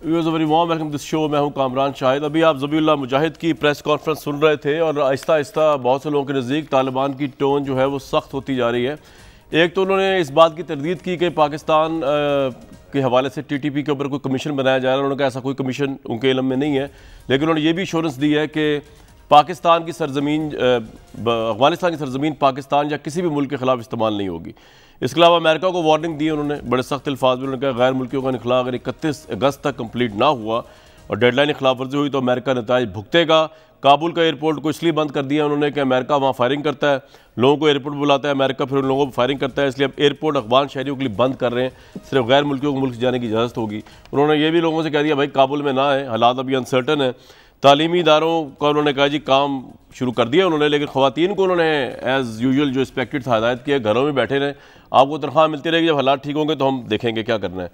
Very warm welcome this show. मैं हूं कामरान शाहिद। अभी आप ज़बीउल्लाह मुजाहिद की प्रेस कॉन्फ्रेंस सुन रहे थे और आहिस्ता आहिस्ता बहुत से लोगों के नज़दीक तालिबान की टोन जो है वो सख्त होती जा रही है। एक तो उन्होंने इस बात की तरदीद की कि पाकिस्तान के हवाले से TTP के ऊपर कोई कमीशन बनाया जा रहा है। उन्होंने कहा ऐसा कोई कमीशन उनके इल्म में नहीं है, लेकिन उन्होंने ये भी एश्योरेंस दी है कि पाकिस्तान की सरजमीन, अफगानिस्तान की सरजमीन पाकिस्तान या किसी भी मुल्क के खिलाफ इस्तेमाल नहीं होगी। इसके अलावा अमेरिका को वार्निंग दी उन्होंने बड़े सख्त अल्फाज में। उन्होंने कहा गैर मुल्कियों का इनखला अगर 31 अगस्त तक कंप्लीट ना हुआ और डेडलाइन की खिलाफ वर्जी हुई तो अमेरिका नताइज भुगतेगा। काबुल का एयरपोर्ट को इसलिए बंद कर दिया उन्होंने कि अमेरिका वहाँ फायरिंग करता है, लोगों को एयरपोर्ट बुलाता है अमेरिका, फिर उन लोगों को फायरिंग करता है, इसलिए अब एयरपोर्ट अफगान शहरियों के लिए बंद कर रहे हैं, सिर्फ गैर मुल्कियों को मुल्क जाने की इजाज़त होगी। उन्होंने ये भी लोगों से कह दिया भाई काबुल में ना आए, हालात अभी अनसर्टन है। तालीमी इदारों का उन्होंने कहा जी काम शुरू कर दिया उन्होंने, लेकिन ख़वातीन को उन्होंने एज़ यूजुअल जो एक्सपेक्टेड था हिदायत किया घरों में बैठे रहें, आपको तनख्वाह मिलती रहेगी, जब हालात ठीक होंगे तो हम देखेंगे क्या करना है।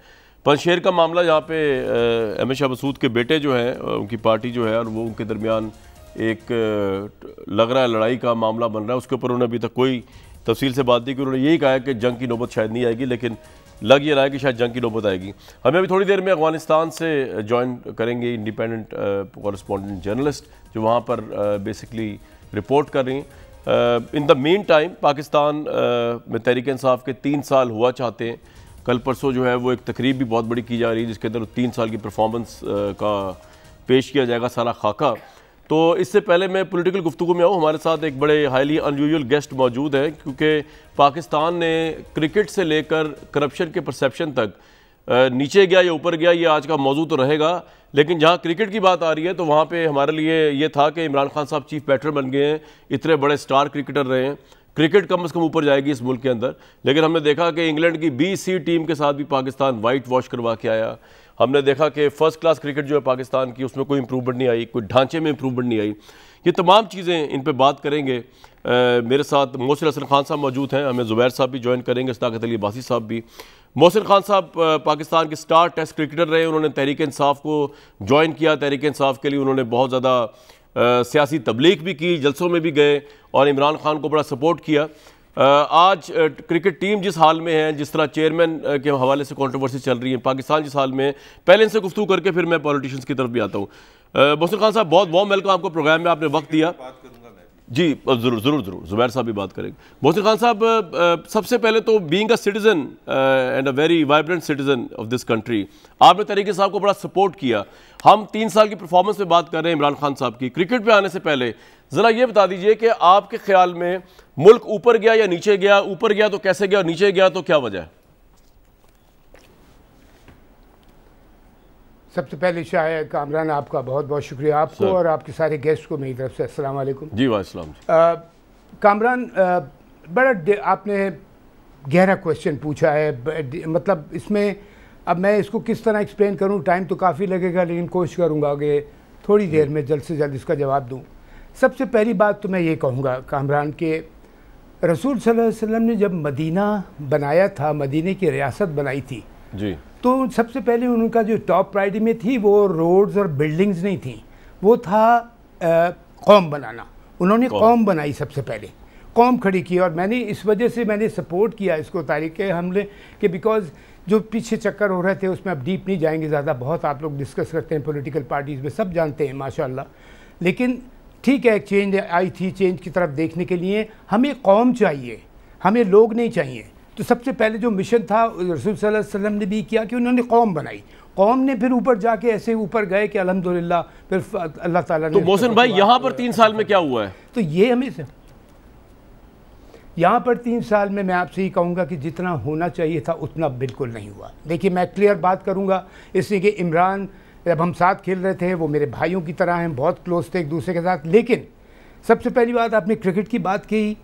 पंजशेर का मामला जहाँ पे अहमद शाह मसूद के बेटे जो हैं उनकी पार्टी जो है और वो उनके दरमियान एक लग रहा है लड़ाई का मामला बन रहा है, उसके ऊपर उन्होंने अभी तक कोई तफसील से बात दी कि उन्होंने यही कहा है कि जंग की नौबत शायद नहीं आएगी, लेकिन लग ये रहा है कि शायद जंग की नौबत आएगी। हमें अभी थोड़ी देर में अफगानिस्तान से ज्वाइन करेंगे इंडिपेंडेंट कॉरेस्पॉन्डेंट जर्नलिस्ट जो वहाँ पर बेसिकली रिपोर्ट कर रही हैं। In the mean time Pakistan में तहरीक इंसाफ के 3 साल हुआ चाहते हैं। कल परसों जो है वो एक तकरीब भी बहुत बड़ी की जा रही है जिसके अंदर 3 साल की परफॉर्मेंस का पेश किया जाएगा सारा खाका। तो इससे पहले मैं पॉलिटिकल गुफ्तगू में आऊँ, हमारे साथ एक बड़े हाईली अनयूजुअल गेस्ट मौजूद हैं क्योंकि पाकिस्तान ने क्रिकेट से लेकर करप्शन के परसेप्शन तक नीचे गया या ऊपर गया, ये आज का मौजू तो रहेगा, लेकिन जहाँ क्रिकेट की बात आ रही है तो वहाँ पे हमारे लिए ये था कि इमरान खान साहब चीफ बैटर बन गए हैं, इतने बड़े स्टार क्रिकेटर रहे हैं, क्रिकेट कम से कम ऊपर जाएगी इस मुल्क के अंदर। लेकिन हमने देखा कि इंग्लैंड की BC टीम के साथ भी पाकिस्तान वाइट वॉश करवा के आया। हमने देखा कि फर्स्ट क्लास क्रिकेट जो है पाकिस्तान की उसमें कोई इंप्रूवमेंट नहीं आई, कोई ढांचे में इंप्रूवमेंट नहीं आई। ये तमाम चीज़ें इन पे बात करेंगे। मेरे साथ मोहसिन हसन खान साहब मौजूद हैं, हमें ज़ुबैर साहब भी ज्वाइन करेंगे, सदाकत अली अब्बासी साहब भी। मोहसिन खान साहब पाकिस्तान के स्टार टेस्ट क्रिकेटर रहे, उन्होंने तहरीक इंसाफ को ज्वाइन किया। तहरीक इंसाफ के लिए उन्होंने बहुत ज़्यादा सियासी तबलीग भी की, जलसों में भी गए और इमरान खान को बड़ा सपोर्ट किया। आज क्रिकेट टीम जिस हाल में है, जिस तरह चेयरमैन के हवाले से कंट्रोवर्सी चल रही है, पाकिस्तान जिस हाल में है, पहले इनसे गुफ्तगू करके फिर मैं पॉलिटिशियंस की तरफ भी आता हूँ। मोहसिन खान साहब बहुत वार्म वेलकम आपको प्रोग्राम में, आपने वक्त दिया जी। ज़रूर ज़रूर ज़रूर ज़ुबैर साहब भी बात करेंगे। मोहसिन खान साहब सबसे पहले तो being a citizen and a very vibrant citizen of this country, आपने तहरीक साहब को बड़ा सपोर्ट किया। हम 3 साल की परफॉर्मेंस पे बात कर रहे हैं इमरान खान साहब की। क्रिकेट पे आने से पहले ज़रा ये बता दीजिए कि आपके ख्याल में मुल्क ऊपर गया या नीचे गया, ऊपर गया तो कैसे गया और नीचे गया तो क्या वजह है? सबसे पहले शायद कामरान आपका बहुत बहुत शुक्रिया आपको और आपके सारे गेस्ट को मेरी तरफ से अस्सलाम वालेकुम। जी वालेकुम। कामरान बड़ा आपने गहरा क्वेश्चन पूछा है, मतलब इसमें अब मैं इसको किस तरह एक्सप्लेन करूं, टाइम तो काफ़ी लगेगा लेकिन कोशिश करूंगा कि थोड़ी देर में जल्द से जल्द इसका जवाब दूं। सबसे पहली बात तो मैं ये कहूँगा कामरान के रसूल सल्लल्लाहु अलैहि वसल्लम ने जब मदीना बनाया था, मदीने की रियासत बनाई थी जी, तो सबसे पहले उनका जो टॉप प्रायोरिटी में थी वो रोड्स और बिल्डिंग्स नहीं थी, वो था कौम बनाना। उन्होंने कौम बनाई, सबसे पहले कौम खड़ी की। और मैंने इस वजह से मैंने सपोर्ट किया इसको तारीख के हमले के, बिकॉज जो पीछे चक्कर हो रहे थे उसमें अब डीप नहीं जाएंगे ज़्यादा, बहुत आप लोग डिस्कस करते हैं पॉलिटिकल पार्टीज़ में, सब जानते हैं माशाल्लाह। लेकिन ठीक है, एक चेंज आई थी, चेंज की तरफ देखने के लिए हमें कौम चाहिए, हमें लोग नहीं चाहिए। तो सबसे पहले जो मिशन था रसूल सल्लल्लाहु अलैहि वसल्लम ने भी किया कि उन्होंने कौम बनाई, कौम ने फिर ऊपर जाके ऐसे ऊपर गए कि अल्हम्दुलिल्लाह फिर अल्लाह ताला ने। तो मोहसिन भाई यहाँ पर 3 साल में क्या हुआ है? तो ये हमें यहाँ पर 3 साल में मैं आपसे ही कहूँगा कि जितना होना चाहिए था उतना बिल्कुल नहीं हुआ। देखिए मैं क्लियर बात करूँगा, इसलिए कि इमरान जब हम साथ खेल रहे थे वो मेरे भाइयों की तरह हैं, बहुत क्लोज थे एक दूसरे के साथ। लेकिन सबसे पहली बात आपने क्रिकेट की बात की,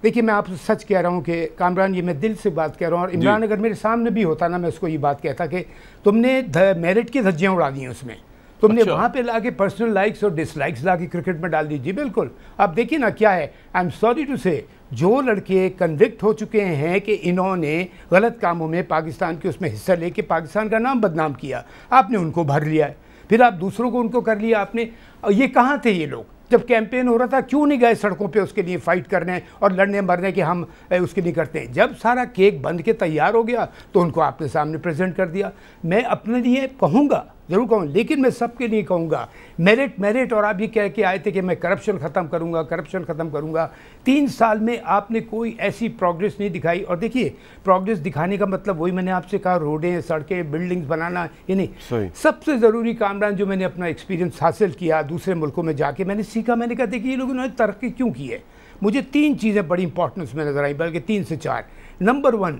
देखिए मैं आपसे सच कह रहा हूँ कि कामरान, ये मैं दिल से बात कह रहा हूँ, और इमरान अगर मेरे सामने भी होता ना मैं उसको ये बात कहता कि तुमने मेरिट की धज्जियाँ उड़ा दी हैं उसमें, तुमने वहाँ पे लाके पर्सनल लाइक्स और डिसलाइक्स लाके क्रिकेट में डाल दी। जी बिल्कुल, आप देखिए ना क्या है, आई एम सॉरी टू से, जो लड़के कन्विक्ट हो चुके हैं कि इन्होंने गलत कामों में पाकिस्तान के उसमें हिस्सा लेके पाकिस्तान का नाम बदनाम किया, आपने उनको भर लिया है, फिर आप दूसरों को उनको कर लिया आपने। ये कहाँ थे ये लोग जब कैंपेन हो रहा था? क्यों नहीं गए सड़कों पे उसके लिए फाइट करने और लड़ने मरने के हम उसके लिए करते हैं? जब सारा केक बन के तैयार हो गया तो उनको आपके सामने प्रेजेंट कर दिया। मैं अपने लिए कहूँगा ज़रूर कहूँ, लेकिन मैं सबके लिए कहूँगा मेरिट। और आप ये कह के आए थे कि मैं करप्शन ख़त्म करूँगा। 3 साल में आपने कोई ऐसी प्रोग्रेस नहीं दिखाई। और देखिए, प्रोग्रेस दिखाने का मतलब वही मैंने आपसे कहा, रोडें, सड़कें, बिल्डिंग्स बनाना, ये नहीं। सबसे ज़रूरी कामरान जो मैंने अपना एक्सपीरियंस हासिल किया दूसरे मुल्कों में जाके, मैंने सीखा, मैंने कहा देखिए ये लोगों ने तरक्की क्यों की है। मुझे 3 चीज़ें बड़ी इंपॉर्टेंस में नज़र आई, बल्कि 3 से 4। नंबर 1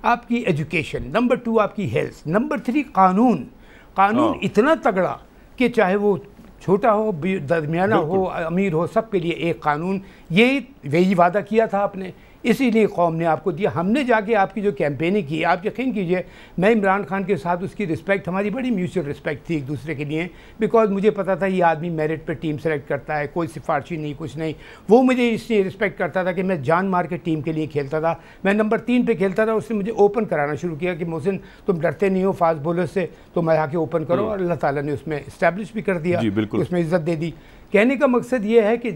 आपकी एजुकेशन, नंबर 2 आपकी हेल्थ, नंबर 3 कानून इतना तगड़ा कि चाहे वो छोटा हो, दरमियाना हो, अमीर हो, सबके लिए एक कानून। ये वही वादा किया था आपने, इसीलिए कौम ने आपको दिया। हमने जाके आपकी जो कैंपेनिंग की, आप यकीन कीजिए मैं इमरान खान के साथ उसकी रिस्पेक्ट, हमारी बड़ी म्यूचुअल रिस्पेक्ट थी एक दूसरे के लिए, बिकॉज मुझे पता था ये आदमी मेरिट पे टीम सेलेक्ट करता है, कोई सिफारशी नहीं, कुछ नहीं। वो मुझे इसलिए रिस्पेक्ट करता था कि मैं जान मार के टीम के लिए खेलता था। मैं नंबर 3 पे खेलता था, उसने मुझे ओपन कराना शुरू किया कि मोहसिन तुम डरते नहीं हो फास्ट बॉलर से, तो मैं आके ओपन करो, और अल्लाह ताला ने उसमें इस्टेब्लिश भी कर दिया, उसमें इज्जत दे दी। कहने का मकसद ये है कि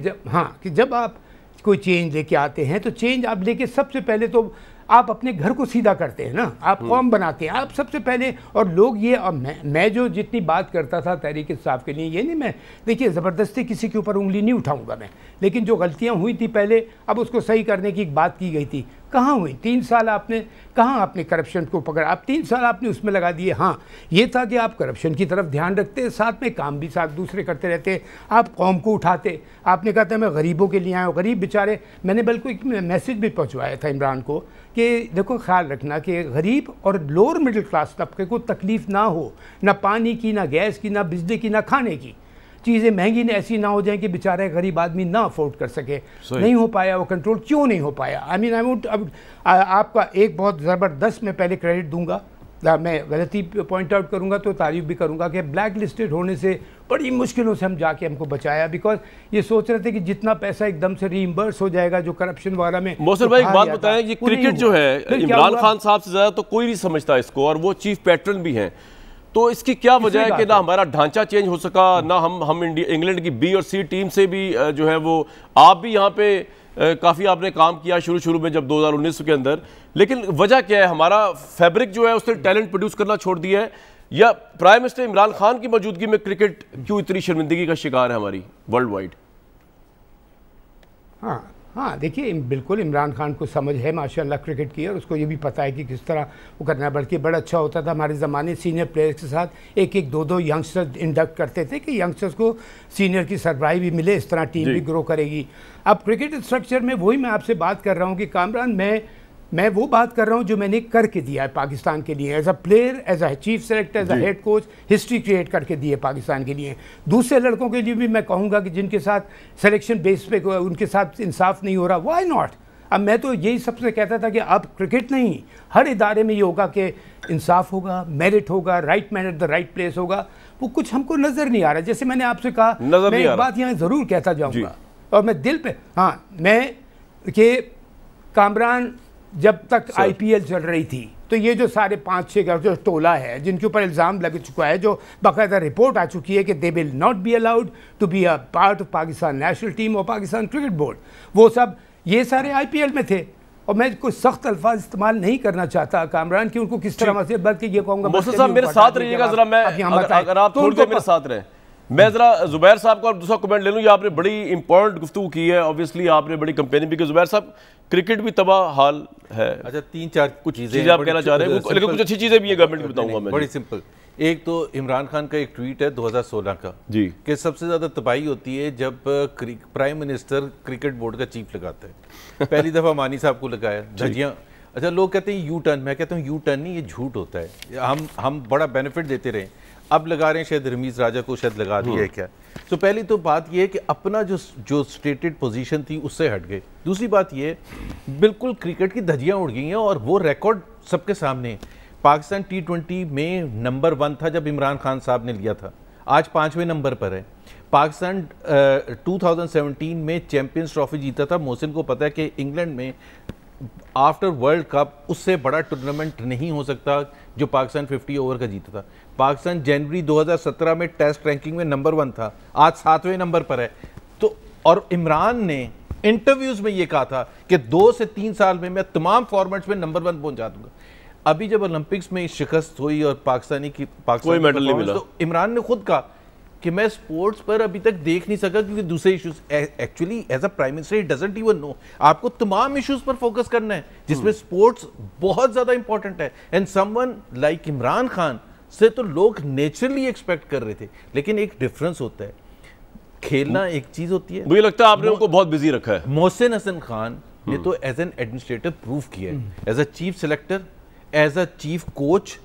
जब आप कोई चेंज लेके आते हैं, तो चेंज आप लेके सबसे पहले तो आप अपने घर को सीधा करते हैं ना, आप कौम बनाते हैं आप सबसे पहले। और लोग ये, और मैं जो जितनी बात करता था तहरीक इंसाफ के लिए, ये नहीं, मैं देखिए ज़बरदस्ती किसी के ऊपर उंगली नहीं उठाऊंगा मैं, लेकिन जो गलतियां हुई थी पहले, अब उसको सही करने की बात की गई थी, कहाँ हुई? 3 साल आपने करप्शन को पकड़ा, आप 3 साल आपने उसमें लगा दिए। हाँ, ये था कि आप करप्शन की तरफ ध्यान रखते, साथ में काम भी साथ दूसरे करते रहते, आप कौम को उठाते। आपने कहा था मैं गरीबों के लिए आया हूँ, गरीब बेचारे, मैंने बल्कि एक मैसेज भी पहुँचवाया था इमरान को कि देखो ख्याल रखना कि गरीब और लोअर मिडिल क्लास तबके को तकलीफ़ ना हो, ना पानी की, ना गैस की, ना बिजली की, ना खाने की। चीज़ें महंगी ऐसी ना हो जाए कि बेचारे गरीब आदमी ना अफोर्ड कर सके। नहीं हो पाया वो कंट्रोल, क्यों नहीं हो पाया? आई वुड, अब आपका एक बहुत ज़बरदस्त मैं पहले क्रेडिट दूंगा, मैं गलती पॉइंट आउट करूंगा तो तारीफ भी करूंगा कि ब्लैक लिस्टेड होने से बड़ी मुश्किलों से हम जाके हमको बचाया, बिकॉज ये सोच रहे थे कि जितना पैसा एकदम से रीइंबर्स हो जाएगा जो करप्शन वगैरह में। मोहसिन भाई एक बात बताएं, ये क्रिकेट जो है इमरान खान साहब से ज़्यादा तो कोई नहीं समझता इसको, और वो चीफ पैटर्न भी हैं, तो इसकी क्या वजह है कि ना हमारा ढांचा चेंज हो सका, ना हम इंग्लैंड की बी और सी टीम से भी जो है वो, आप भी यहाँ पे काफ़ी आपने काम किया शुरू में जब 2019 के अंदर, लेकिन वजह क्या है? हमारा फैब्रिक जो है उसने टैलेंट प्रोड्यूस करना छोड़ दिया है, या प्राइम मिनिस्टर इमरान खान की मौजूदगी में क्रिकेट क्यों इतनी शर्मिंदगी का शिकार है हमारी वर्ल्ड वाइड? हाँ, देखिए बिल्कुल इमरान खान को समझ है माशाल्लाह क्रिकेट की, और उसको ये भी पता है कि किस तरह वो करना है। बल्कि बड़ा अच्छा होता था हमारे ज़माने, सीनियर प्लेयर्स के साथ एक 2 यंगस्टर इंडक्ट करते थे कि यंगस्टर्स को सीनियर की सरबराही भी मिले, इस तरह टीम भी ग्रो करेगी। अब क्रिकेट स्ट्रक्चर में वही मैं आपसे बात कर रहा हूँ कि कामरान, मैं वो बात कर रहा हूँ जो मैंने करके दिया है पाकिस्तान के लिए, as a player, as a chief selector, as a head coach, history create करके दी है पाकिस्तान के लिए। दूसरे लड़कों के लिए भी मैं कहूँगा कि जिनके साथ सिलेक्शन बेस पे उनके साथ इंसाफ नहीं हो रहा, व्हाई नॉट। अब मैं तो यही सबसे कहता था कि अब क्रिकेट नहीं, हर इदारे में ये होगा कि इंसाफ होगा, मेरिट होगा, right man at the right place होगा। वो कुछ हमको नज़र नहीं आ रहा। जैसे मैंने आपसे कहा, मैं एक बात यहाँ ज़रूर कहता जाऊँगा, और मैं दिल पे, हाँ, मैं कि कामरान जब तक IPL चल रही थी, तो ये जो सारे 5-6 का जो टोला है जिनके ऊपर इल्ज़ाम लग चुका है, जो बाकायदा रिपोर्ट आ चुकी है कि they will not be allowed to be a part of Pakistan national team और पाकिस्तान क्रिकेट बोर्ड, वो सब ये सारे IPL में थे। और मैं कोई सख्त अल्फाज इस्तेमाल नहीं करना चाहता कामरान कि उनको किस तरह से, बल्कि ये कहूँगा मोहसिन साहब मेरे साथ रहिएगा जरा, मैं अगर आप थोड़ी देर मेरे साथ रहें, मैं जरा जुबैर साहब का दूसरा कमेंट ले लूँ। ये आपने बड़ी इंपॉर्टेंट गुफ्तगू की है, ऑब्वियसली आपने बड़ी कंपेनिंग भी की। जुबैर साहब, क्रिकेट भी तबाह हाल है। अच्छा, 3-4 कुछ चीज़ें आप कहना चाह रहे हैं, लेकिन कुछ अच्छी चीज़ें भी है गवर्नमेंट की, बताऊंगा मैं। बड़ी सिंपल। एक तो इमरान खान का एक ट्वीट है 2016 का जी, कि सबसे ज़्यादा तबाही होती है जब प्राइम मिनिस्टर क्रिकेट बोर्ड का चीफ लगाते हैं। पहली दफ़ा मानी साहब को लगाया, धज्जियाँ। अच्छा, लोग कहते हैं यू टर्न, मैं कहता हूँ यू टर्न नहीं, ये झूठ होता है। हम बड़ा बेनिफिट देते रहे, अब लगा रहे हैं, शायद रमीज़ राजा को शायद लगा दिया है क्या। तो पहली तो बात यह है कि अपना जो स्टेटेड पोजीशन थी उससे हट गए। दूसरी बात ये, बिल्कुल क्रिकेट की धज्जियाँ उड़ गई हैं, और वो रिकॉर्ड सबके सामने। पाकिस्तान T20 में नंबर 1 था जब इमरान खान साहब ने लिया था, आज 5वें नंबर पर है। पाकिस्तान 2017 में चैंपियंस ट्रॉफी जीता था। मोहसिन को पता है कि इंग्लैंड में आफ्टर वर्ल्ड कप उससे बड़ा टूर्नामेंट नहीं हो सकता जो पाकिस्तान 50 ओवर का जीता था। पाकिस्तान जनवरी 2017 में टेस्ट रैंकिंग में नंबर 1 था, आज 7वें नंबर पर है। तो और इमरान ने इंटरव्यूज में ये कहा था कि 2 से 3 साल में मैं तमाम फॉर्मेट्स में नंबर 1 पहुंचा दूंगा। अभी जब ओलंपिक्स में शिकस्त हुई और पाकिस्तान कोई मेडल नहीं मिला, तो इमरान ने खुद कहा कि मैं स्पोर्ट्स पर अभी तक देख नहीं सका क्योंकि दूसरे issues, actually as a prime minister he doesn't even know. आपको तमाम इश्यूज पर फोकस करना है जिसमें स्पोर्ट्स बहुत ज्यादा इंपॉर्टेंट है। And someone like Imran Khan से तो लोग नेचुरली एक्सपेक्ट कर रहे थे, लेकिन एक डिफरेंस होता है, खेलना एक चीज होती है। मुझे लगता है आपने उनको बहुत बिजी रखा है। मोहसिन हसन खान ने तो एज एन एडमिनिस्ट्रेटर प्रूव किया है, as a chief selector, as a chief coach.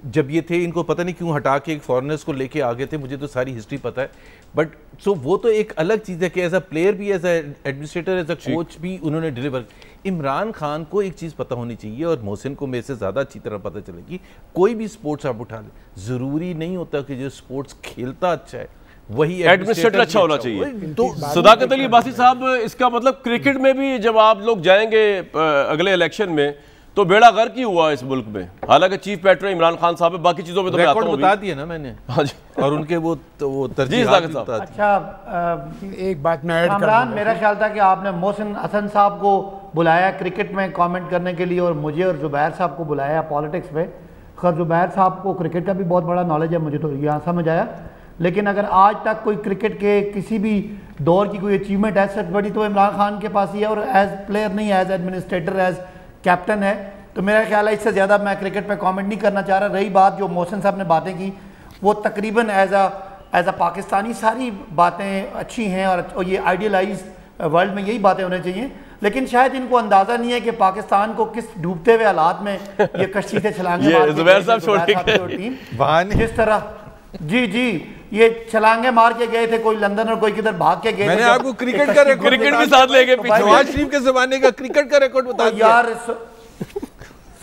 जब ये थे, इनको पता नहीं क्यों हटा के एक फॉरेनर्स को लेके आ गए थे, मुझे तो सारी हिस्ट्री पता है, बट सो वो तो एक अलग चीज़ है कि एज अ प्लेयर भी, as a administrator, as a coach भी उन्होंने डिलीवर। इमरान खान को एक चीज़ पता होनी चाहिए, और मोहसिन को मेरे से ज़्यादा अच्छी तरह पता चलेगी, कोई भी स्पोर्ट्स आप उठा लें, ज़रूरी नहीं होता कि जो स्पोर्ट्स खेलता अच्छा है वही एडमिनिस्ट्रेटर अच्छा होना चाहिए। तो सदाकत अली अब्बासी साहब, इसका मतलब क्रिकेट में भी जब आप लोग जाएंगे अगले इलेक्शन में तो बेड़ा गर्क ही हुआ इस मुल्क में। हालांकि चीफ पेट्रो इमरान खान साहब है, बाकी चीजों में तो रिकॉर्ड बता दिए ना मैंने। हाँ जी, और उनके वो तरजीहात भी बता दी। अच्छा, एक बात मैं ऐड इमरान, मेरा ख्याल था कि आपने मोहसिन हसन साहब को बुलाया क्रिकेट में कमेंट करने के लिए, और मुझे और जुबैर साहब को बुलाया पॉलिटिक्स में। खैर जुबैर साहब को क्रिकेट का भी बहुत बड़ा नॉलेज है, मुझे तो यहाँ समझ आया। लेकिन अगर आज तक कोई क्रिकेट के किसी भी दौर की कोई अचीवमेंट है सबसे बड़ी, तो इमरान खान के पास ही है, और एज प्लेयर नहीं, एज एडमिनिस्ट्रेटर, एज कैप्टन है। तो मेरा ख्याल है इससे ज़्यादा मैं क्रिकेट पे कमेंट नहीं करना चाह रहा। रही बात जो मोहसिन साहब ने बातें की, वो तकरीबन एज अ पाकिस्तानी सारी बातें अच्छी हैं, और ये आइडियलाइज वर्ल्ड में यही बातें होनी चाहिए। लेकिन शायद इनको अंदाज़ा नहीं है कि पाकिस्तान को किस डूबते हुए हालात में ये कश्ती से छलांगे मार टीम जिस तरह जी ये छलांगे मार के गए थे, कोई लंदन और कोई किधर भाग के गए। मैंने आपको क्रिकेट का रिकॉर्ड भी साथ लेके नवाज शरीफ के जमाने का क्रिकेट का रिकॉर्ड बता दिया यार,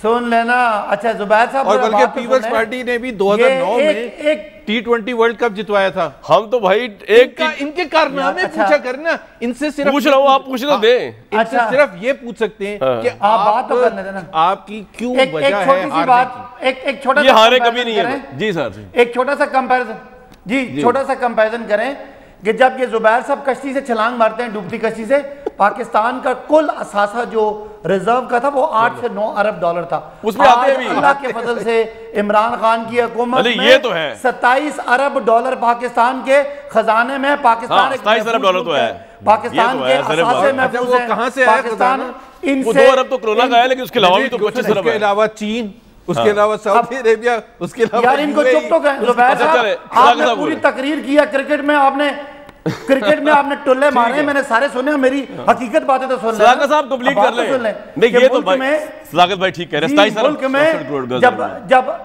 सुन लेना। अच्छा जुबैर साहब, और बल्कि पीपल्स पार्टी ने भी 2009 में T20 वर्ल्ड कप जितवाया था। हम तो भाई इनके कारनामे पूछा करना, इनसे सिर्फ पूछ रहा हूँ, आप पूछना दे। इनसे सिर्फ ये पूछ सकते हैं कि आप बात तो करने देना, आपकी क्यों वजह है हारने की। एक छोटा ये हारे कभी नहीं है जी सर। एक छोटा सा कंपैरिजन जी, छोटा सा कंपैरिजन करें कि जब ये जुबैर साहब कश्ती से छलांग मारते हैं, डूबती कश्ती से, पाकिस्तान का कुल असासा जो रिजर्व का था वो 8 से 9 अरब डॉलर था। उसमें आते हैं भी अल्लाह के फजल से इमरान खान की हुकूमत में ये तो है 27 अरब डॉलर पाकिस्तान के खजाने में। पाकिस्तान 27 अरब डॉलर तो है, पाकिस्तान के असासे महफूज हैं। कहां से आया खजाना? वो 2 अरब तो कोरोना का है, लेकिन उसके अलावा भी तो 25 अरब है। उसके अलावा चीन, उसके अलावा सऊदी अरेबिया, उसके अलावा यार इनको चुप तो करें। जुबैर साहब, आपने पूरी तकरीर किया क्रिकेट में, आपने टुल्ले मारे, मैंने सारे सुने, मेरी हकीकत बातें तो सुन लें। साहब कंप्लीट कर लें। नहीं ये तो भाई सदाकत भाई ठीक कह रहे हैं, 27 अरब मुल्क में जब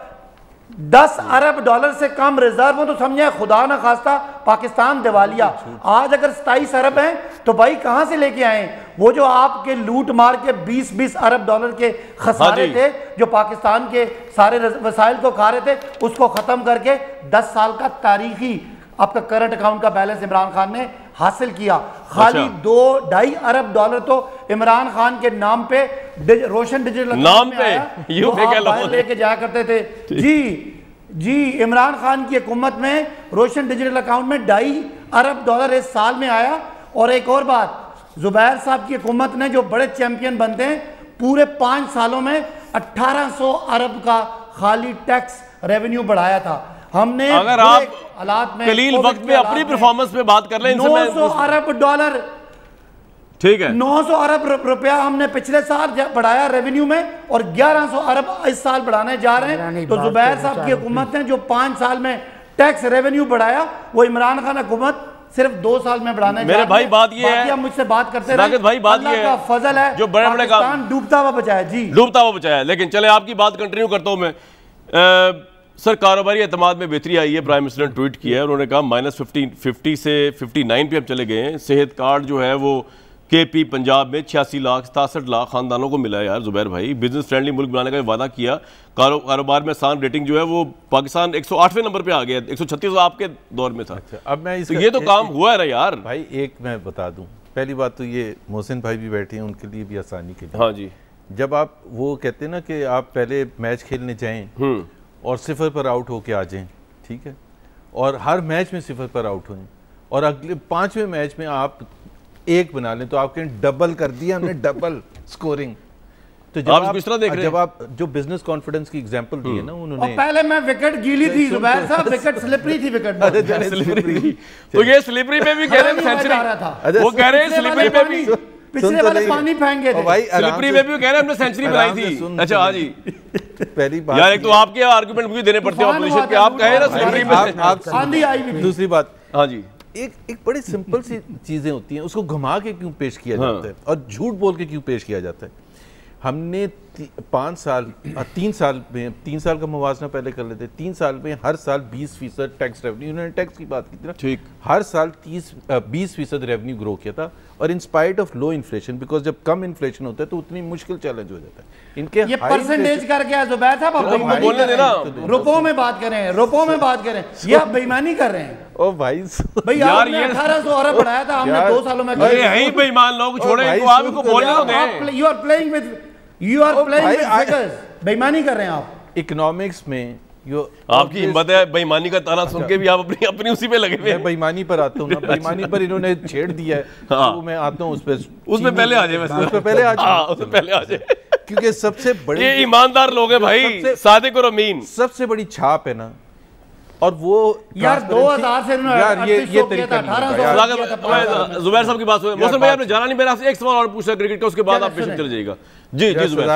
10 अरब डॉलर से कम रिजर्व हो तो समझे खुदा ना खास्ता पाकिस्तान दिवालिया। आज अगर 27 अरब हैं तो भाई कहां से लेके आए? वो जो आपके लूट मार के 20-20 अरब डॉलर के खसारे थे, जो पाकिस्तान के सारे वसाइल को खा रहे थे, उसको खत्म करके 10 साल का तारीखी आपका करंट अकाउंट का बैलेंस इमरान खान ने हासिल किया। खाली 2-2.5 अरब डॉलर तो इमरान खान के नाम पे रोशन डिजिटल नाम पे लेके जाया करते थे। जी इमरान खान की हुकूमत में रोशन डिजिटल अकाउंट में 2.5 अरब डॉलर इस साल में आया। और एक और बात, जुबैर साहब की हुकूमत ने जो बड़े चैंपियन बनते हैं, पूरे 5 सालों में 1800 अरब का खाली टैक्स रेवेन्यू बढ़ाया था हमने। अगर आप हालात में कलील वक्त में अपनी परफॉर्मेंस पे बात कर लें, 900 अरब डॉलर, ठीक है, 900 अरब रुपया हमने पिछले साल बढ़ाया रेवेन्यू में, और 1100 अरब इस साल बढ़ाने जा रहे हैं। तो जुबैर साहब की हुकूमत ने जो 5 साल में टैक्स रेवेन्यू बढ़ाया, वो इमरान खान हुकूमत सिर्फ 2 साल में बढ़ाने मेरे भाई बात ये है, मुझसे बात करते रहे भाई, बात ये है फजल है जो बड़े बड़े काम डूबता हुआ बचाया। जी डूबता हुआ बचाया। लेकिन चले आपकी बात कंटिन्यू करता हूं मैं। सर, कारोबारी एतमाद में बेहतरी आई है, प्राइम मिनिस्टर ने ट्वीट किया है, उन्होंने कहा -50 से 59 पे हम चले गए हैं। सेहत कार्ड जो है वो KP पंजाब में 86 लाख 67 लाख खानदानों को मिला है। यार जुबैर भाई, बिजनेस फ्रेंडली मुल्क बनाने का वादा किया। कारोबार में आसान रेटिंग जो है वो पाकिस्तान 108वें नंबर पे आ गया, 136 आपके दौर में था। अच्छा, अब मैं तो ये तो काम हुआ है ना यार भाई। एक मैं बता दूं, पहली बात तो ये मोहसिन भाई भी बैठे हैं, उनके लिए भी आसानी के लिए। हाँ जी, जब आप वो कहते हैं ना कि आप पहले मैच खेलने जाएं और 0 पर आउट होके आ जाएं, ठीक है, और हर मैच में 0 पर आउट हों, और अगले 5वें मैच में आप 1 बना लें, तो आपके डबल कर दिया हमने, डबल स्कोरिंग। तो आप इसको इस तरह देख रहे हैं? जब आप जो बिजनेस कॉन्फिडेंस की एग्जांपल दी है ना उन्होंने, और पहले मैं विकेट गीली थी जुबैर साहब, विकेट स्लिपरी थी विकेट। स्लिपरी, तो ये स्लिपरी पे भी कह रहे हैं सेंचुरी, वो कह रहे हैं स्लिपरी पे भी, पिछले वाले पानी फेंक गए थे, स्लिपरी पे भी कह रहे हैं हमने सेंचुरी बनाई थी। अच्छा हाँ जी, पहली बात यार एक तो आपके आर्गुमेंट मुझे देने पड़ते हैं ऑपोजिशन के, आप कहे ना स्लिपरी पे, आप आंधी आई भी। दूसरी बात, हाँ जी, एक बड़ी सिंपल सी चीजें होती हैं, उसको घुमा के क्यों पेश किया जाता है और झूठ बोल के क्यों पेश किया जाता है। हमने 3 साल का मुवाजना पहले कर लेते, 3 साल में हर साल 20% टैक्स रेवेन्यू, उन्होंने टैक्स की बात की थी ना, ठीक, हर साल 20% रेवेन्यू ग्रो किया था, और in spite of low inflation, because जब कम इन्फ्लेशन होता है तो उतनी मुश्किल चैलेंज हो जाता है। इनके ये परसेंटेज करके आज जुबैर साहब आप बोलने देना, रुपयों में बात करें, रुपयों में बात करें, ये आप बेईमानी कर रहे हैं। ओ भाई यार ये 1800 अरब बढ़ाया था हमने 2 सालों में। ये यही बेईमान लोग छोड़े इनको, आप इनको बोलने तो दें। You are playing with figures, बेईमानी कर रहे हैं आप। इकोनॉमिक्स में आपकी हिम्मत है, बेईमानी का ताना सुन के भी आप अपनी उसी पे लगे हुए हैं। बेईमानी पर आता हूँ ना, बेईमानी पर इन्होंने छेड़ दिया है, तो मैं आता हूँ उसमें पहले आ जाए, उसमें पहले आ जाए, उसमें पहले आ जाए, क्योंकि सबसे बड़ी, ये ईमानदार लोग हैं भाई, सादिक और अमीन, सबसे बड़ी छाप है ना, और वो यार 2000 से यार ये तरीका 1800। जुबैर साहब की बात हुई, मौसम भाई आपने जाना नहीं, मेरा आपसे एक सवाल और पूछना क्रिकेट का, उसके बाद आप पेश चले जाइएगा। जी जी जुबैर,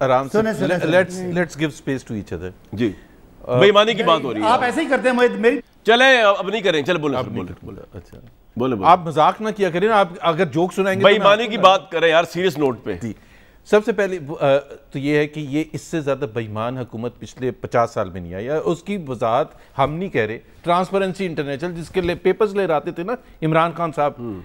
आराम से, let's give space to each other. जी, बेईमानी की बात हो रही है, आप ऐसे ही करते हैं मेरी। चले अब नहीं करें, चले बोले अच्छा बोले, आप मजाक ना किया करें ना, आप अगर जोक सुनाएंगे, बेईमानी की बात करें यार सीरियस नोट पे। सबसे पहले तो ये है कि ये इससे ज़्यादा बेईमान हुकूमत पिछले 50 साल में नहीं आई, उसकी वजाहत हम नहीं कह रहे, ट्रांसपेरेंसी इंटरनेशनल जिसके लिए पेपर्स ले आते थे ना इमरान खान साहब,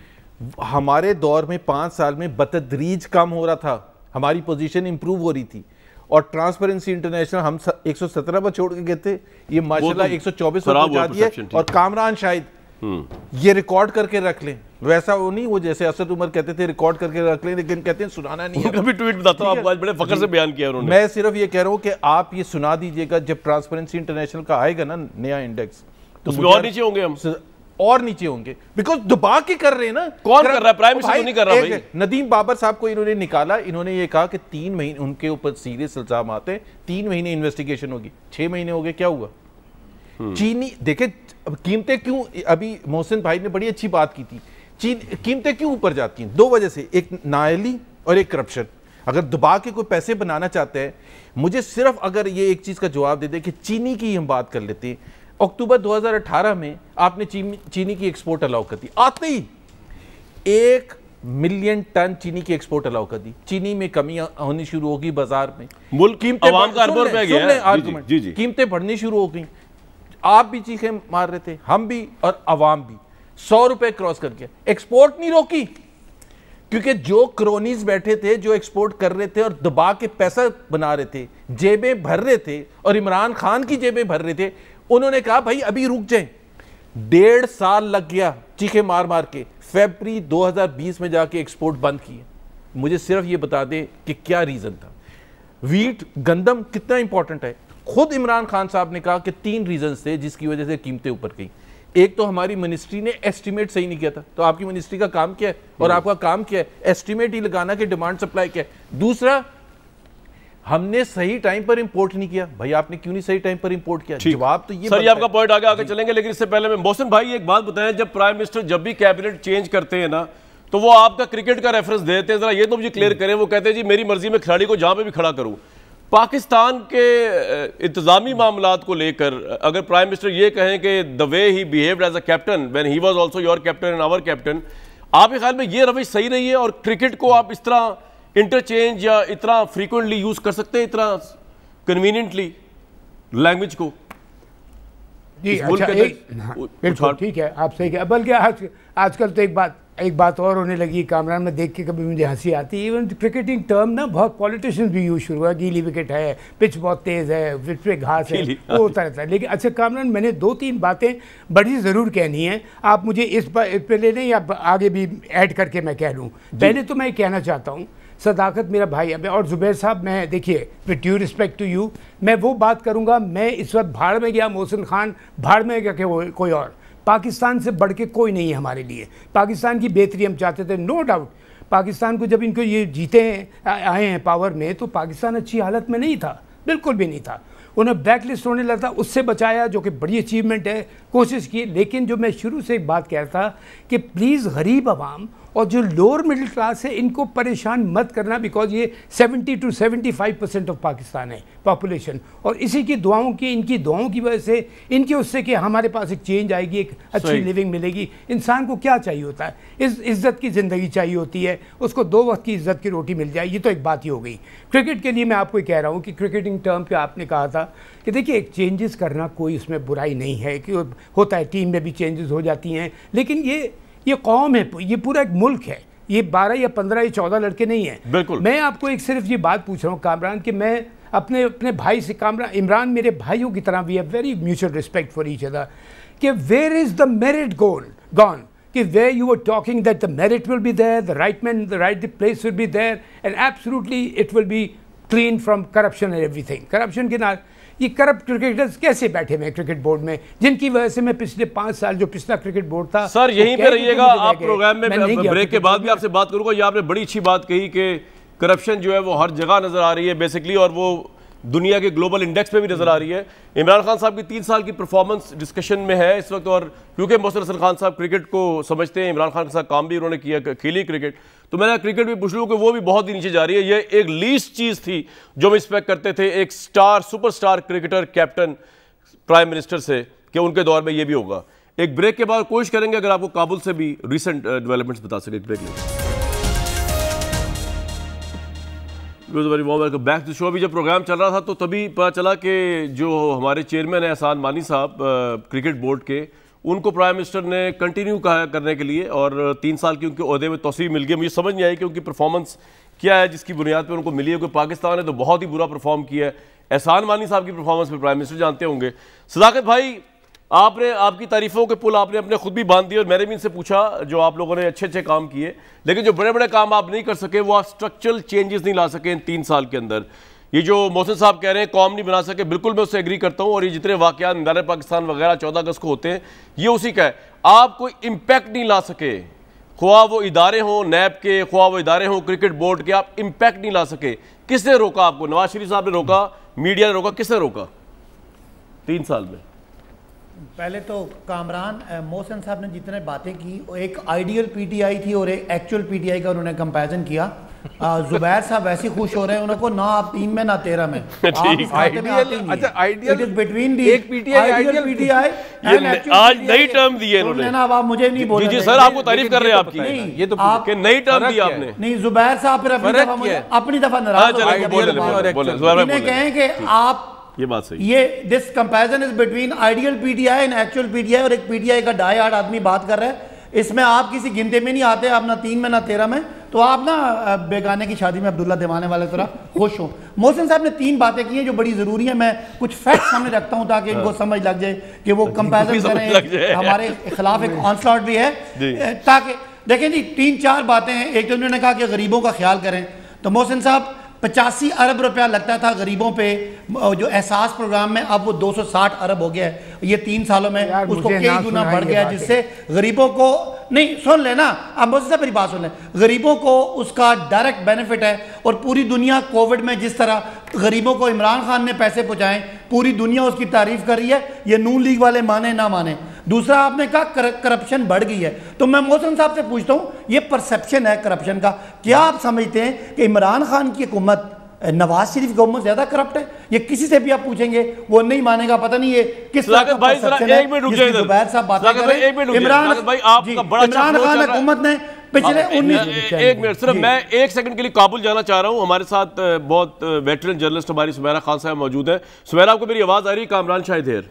हमारे दौर में 5 साल में बतदरीज कम हो रहा था, हमारी पोजीशन इंप्रूव हो रही थी, और ट्रांसपेरेंसी इंटरनेशनल हम 117 पर छोड़ के गए थे, ये माशाल्लाह 124 पर पहुंचा दिया, और कामरान शाहिद ये रिकॉर्ड करके रख लें, वैसा वो नहीं, वो जैसे असद उमर कहते थे रिकॉर्ड करके रख लें, लेकिन कहते हैं सुनाना नहीं है। कभी ट्वीट बताता हूं आपको, आज बड़े फख्र से बयान किया उन्होंने। मैं सिर्फ ये कह रहा हूं कि आप ये सुना दीजिएगा, जब ट्रांसपेरेंसी इंटरनेशनल का आएगा ना नया इंडेक्स, तो उसमें और नीचे होंगे हम, और नीचे होंगे, बिकॉज दबा के कर रहे हैं ना। कौन कर रहा है? प्राइम मिनिस्टर तो नहीं कर रहा भाई। नदीम बाबर साहब को इन्होंने निकाला, इन्होंने ये कहा कि 3 महीने उनके ऊपर सीरियस इल्जाम आते हैं, 3 महीने इन्वेस्टिगेशन होगी, 6 महीने हो गए, क्या हुआ? चीनी देखे कीमतें क्यों, अभी मोहसिन भाई ने बड़ी अच्छी बात की थी, कीमतें क्यों ऊपर जाती हैं? 2 वजह से, एक नाअहली और एक करप्शन। अगर दबा के कोई पैसे बनाना चाहते हैं, मुझे सिर्फ अगर ये एक चीज का जवाब दे दे कि चीनी की हम बात कर लेते हैं, अक्टूबर 2018 में आपने चीनी की एक्सपोर्ट अलाउ कर दी, आते ही 1 मिलियन टन चीनी की एक्सपोर्ट अलाउ कर दी, चीनी में कमी होनी शुरू होगी बाजार में, मुल्क कीमतें कीमतें बढ़नी शुरू हो गई, आप भी चीखें मार रहे थे, हम भी और अवाम भी, 100 रुपए क्रॉस करके एक्सपोर्ट नहीं रोकी, क्योंकि जो क्रोनीज बैठे थे जो एक्सपोर्ट कर रहे थे और दबा के पैसा बना रहे थे, जेबें भर रहे थे, और इमरान खान की जेबें भर रहे थे, उन्होंने कहा भाई अभी रुक जाए। 1.5 साल लग गया चीखे मार मार के, फरवरी 2020 में जाके एक्सपोर्ट बंद किए। मुझे सिर्फ ये बता दें कि क्या रीजन था। वीट, गंदम कितना इंपॉर्टेंट है, खुद इमरान खान साहब ने कहा कि 3 रीजन थे जिसकी वजह से कीमतें ऊपर गई। एक तो हमारी मिनिस्ट्री ने एस्टिमेट सही नहीं किया था, तो आपकी मिनिस्ट्री का काम क्या है और आपका काम क्या है? एस्टिमेट ही लगाना कि डिमांड सप्लाई क्या है। दूसरा, हमने सही टाइम पर इंपोर्ट नहीं किया। भाई आपने क्यों नहीं सही टाइम पर इंपोर्ट किया? जवाब तो ये सर, ये आपका पॉइंट आगे चलेंगे, लेकिन इससे पहले मैं मोहसिन भाई एक बात बताएं, जब प्राइम मिनिस्टर जब भी कैबिनेट चेंज करते हैं ना, तो वो आपका क्रिकेट का रेफरेंस देते हैं, जरा ये तो मुझे क्लियर करें। वो कहते हैं जी मेरी मर्जी में खिलाड़ी को जहां पे भी खड़ा करूं। पाकिस्तान के इंतजामी मामलात को लेकर अगर प्राइम मिनिस्टर ये कहें कि the way he behaved as a captain when he was also your captain and our captain, आपके ख्याल में ये रवैया सही रही है? और क्रिकेट को आप इस तरह इंटरचेंज या इतना फ्रीक्वेंटली यूज कर सकते हैं, इतना कन्वीनियंटली लैंग्वेज को? जी अच्छा, बिल्कुल ठीक है, आप सही कह। बल्कि आजकल तो एक बात और होने लगी, कामरान में देख के कभी मुझे हंसी आती है। इवन क्रिकेटिंग टर्म ना बहुत पॉलिटिशियंस भी यूज शुरू हुआ, गीली विकेट है, पिच बहुत तेज़ है, पिच पे घास है, वो होता रहता है। लेकिन अच्छा कामरान, मैंने 2-3 बातें बड़ी ज़रूर कहनी है, आप मुझे इस पे ले लें या आगे भी ऐड करके मैं कह लूँ। पहले तो मैं कहना चाहता हूँ, सदाकत मेरा भाई है, और ज़ुबैर साहब, मैं देखिए with due respect to you, मैं वो बात करूँगा, मैं इस वक्त भाड़ में गया, मोहसिन खान भाड़ में गया कि कोई और, पाकिस्तान से बढ़ के कोई नहीं है हमारे लिए। पाकिस्तान की बेहतरी हम चाहते थे, नो डाउट, पाकिस्तान को जब इनको ये जीते आए हैं पावर में, तो पाकिस्तान अच्छी हालत में नहीं था, बिल्कुल भी नहीं था। उन्हें ब्लैकलिस्ट होने लगा, उससे बचाया, जो कि बड़ी अचीवमेंट है, कोशिश की। लेकिन जो मैं शुरू से एक बात कह रहा था कि प्लीज़ गरीब आवाम और जो लोअर मिडिल क्लास है इनको परेशान मत करना, बिकॉज ये 70 to 75% ऑफ पाकिस्तान है पॉपुलेशन, और इसी की दुआओं की, इनकी दुआओं की वजह से, इनके उससे कि हमारे पास एक चेंज आएगी, एक अच्छी लिविंग मिलेगी। इंसान को क्या चाहिए होता है? इज़्ज़त की ज़िंदगी चाहिए होती है, उसको 2 वक्त की इज़्ज़त की रोटी मिल जाए, ये तो एक बात ही हो गई। क्रिकेट के लिए मैं आपको कह रहा हूँ कि क्रिकेटिंग टर्म पे आपने कहा था कि देखिए एक चेंजेस करना कोई उसमें बुराई नहीं है, कि होता है, टीम में भी चेंजेस हो जाती हैं, लेकिन ये कौम है, ये पूरा एक मुल्क है, ये 12 या 15 या 14 लड़के नहीं हैं। बिल्कुल। मैं आपको एक सिर्फ ये बात पूछ रहा हूँ कामरान, कि मैं अपने भाई से, इमरान मेरे भाइयों की तरह, we have very mutual respect for each other, कि where is the merit gone, कि where you are talking that the merit will be there, the right man, the right place will be there, and absolutely it will be clean from corruption and everything. Corruption के नाम ये corrupt cricketers कैसे बैठे हुए हैं cricket board में, जिनकी वजह से मैं पिछले 5 साल जो पिछला क्रिकेट बोर्ड था। सर यहीं पे रहिएगा, आप प्रोग्राम में ब्रेक के बाद भी आपसे बात करूंगा। ये आपने बड़ी अच्छी बात कही कि करप्शन जो है वो हर जगह नजर आ रही है बेसिकली, और वो दुनिया के ग्लोबल इंडेक्स पे भी नजर आ रही है। इमरान खान साहब की 3 साल की परफॉर्मेंस डिस्कशन में है इस वक्त, और क्योंकि मोहसिन हसन खान साहब क्रिकेट को समझते हैं, इमरान खान के साथ काम भी उन्होंने किया, खेली क्रिकेट, तो मैंने क्रिकेट भी पूछ लूँ कि वो भी बहुत ही नीचे जा रही है। ये एक लीस्ट चीज़ थी जो हम एक्सपेक्ट करते थे एक superstar cricketer captain prime minister से, कि उनके दौर में ये भी होगा। एक ब्रेक के बाद कोशिश करेंगे अगर आपको काबुल से भी रिसेंट डेवलपमेंट्स बता सके। ब्रेक लेंगे। Very warm welcome back to show. अभी जब प्रोग्राम चल रहा था तो तभी पता चला कि जो हमारे चेयरमैन है एहसान मानी साहब क्रिकेट बोर्ड के, उनको प्राइम मिनिस्टर ने कंटिन्यू कहा करने के लिए, और 3 साल की उनके ओहदे में तौसीफ मिल गई। मुझे समझ नहीं आई कि उनकी परफॉर्मेंस क्या है जिसकी बुनियाद पर उनको मिली है, क्योंकि पाकिस्तान ने तो बहुत ही बुरा परफॉर्म किया है। एहसान मानी साहब की परफॉर्मेंस पर प्राइम मिनिस्टर जानते होंगे। सदाकत भाई, आपने आपकी तारीफों के पुल आपने अपने खुद भी बांध दिए, और मैंने भी इनसे पूछा जो आप लोगों ने अच्छे काम किए, लेकिन जो बड़े बड़े काम आप नहीं कर सके, वो आप स्ट्रक्चरल चेंजेस नहीं ला सके इन 3 साल के अंदर। ये जो मोहसिन साहब कह रहे हैं कौम नहीं बना सके, बिल्कुल मैं उससे एग्री करता हूं, और ये जितने वाकयात मीनार पाकिस्तान वगैरह 14 अगस्त को होते हैं, ये उसी का है। आप कोई इम्पैक्ट नहीं ला सके, ख्वाह वो इदारे हों नैब के, ख्वाह वो इदारे हों क्रिकेट बोर्ड के, आप इम्पैक्ट नहीं ला सके। किसने रोका आपको? नवाज शरीफ साहब ने रोका, मीडिया ने रोका, किसने रोका 3 साल में? पहले तो कामरान मोहसिन साहब ने जितने बातें की, एक आइडियल पीटीआई थी और एक एक्चुअल पीटीआई का उन्होंने कंपैरिजन किया। जुबैर साहब वैसे खुश हो रहे हैं, उनको ना आप 3 में ना 13 में, अच्छा आइडियल बिटवीन दी एक पीटीआई आइडियल पीटीआई आज नई टर्म दी है इन्होंने। ना आप मुझे नहीं बोल जी सर, आपको तारीफ कर रहे हैं आपकी, नहीं ये तो आपके नई टर्म दी आपने। नहीं, जुबैर साहब फिर अपनी दफा नाराज कहें कि आप ये बात सही, ये this comparison is between ideal PTI and actual PTI, और एक पीटीआई का डाई हार्ड आदमी बात कर रहा है। इसमें आप किसी गिनते में नहीं आते, आप ना 3 में ना 13 में, तो आप ना बेगाने की शादी में अब्दुल्ला दिवाने वाले तरह खुश हो। मोहसिन साहब ने 3 बातें की हैं जो बड़ी जरूरी है, मैं कुछ फैक्ट सामने रखता हूं ताकि इनको समझ लग जाए कि वो कंपैरिजन करें, हमारे खिलाफ एक ऑनस्लॉट भी है, ताकि देखें जी 3-4 बातें हैं। एक तो उन्होंने कहा कि गरीबों का ख्याल करें, तो मोहसिन साहब 85 अरब रुपया लगता था गरीबों पे जो एहसास प्रोग्राम में, अब वो 260 अरब हो गया है। ये 3 सालों में उसको कई गुना बढ़ गया, जिससे गरीबों को, नहीं सुन लेना अब मुझसे मेरी बात सुन लें, गरीबों को उसका डायरेक्ट बेनिफिट है। और पूरी दुनिया कोविड में जिस तरह गरीबों को इमरान खान ने पैसे पहुंचाए, पूरी दुनिया उसकी तारीफ कर रही है, ये नून लीग वाले माने ना माने। दूसरा आपने कहा करप्शन बढ़ गई है, तो मैं मोहसिन साहब से पूछता हूं, ये परसेप्शन है करप्शन का, क्या आप समझते हैं कि इमरान खान की हुकूमत नवाज शरीफ की हुकूमत ज्यादा करप्ट है? ये किसी से भी आप पूछेंगे वो नहीं मानेगा। पता नहीं ये किस भाई जरा एक मिनट रुक जाइए, जुबैर साहब बात कर रहे हैं। इमरान खान हुकूमत ने पिछले 19 एक मिनट सिर्फ मैं 1 सेकंड के लिए काबुल जाना चाह रहा हूं। हमारे साथ बहुत वेटरन जर्नलिस्ट हमारी सुमेरा खान साहब मौजूद है। सुमेरा, आपको मेरी आवाज आ रही है? कामरान शायद है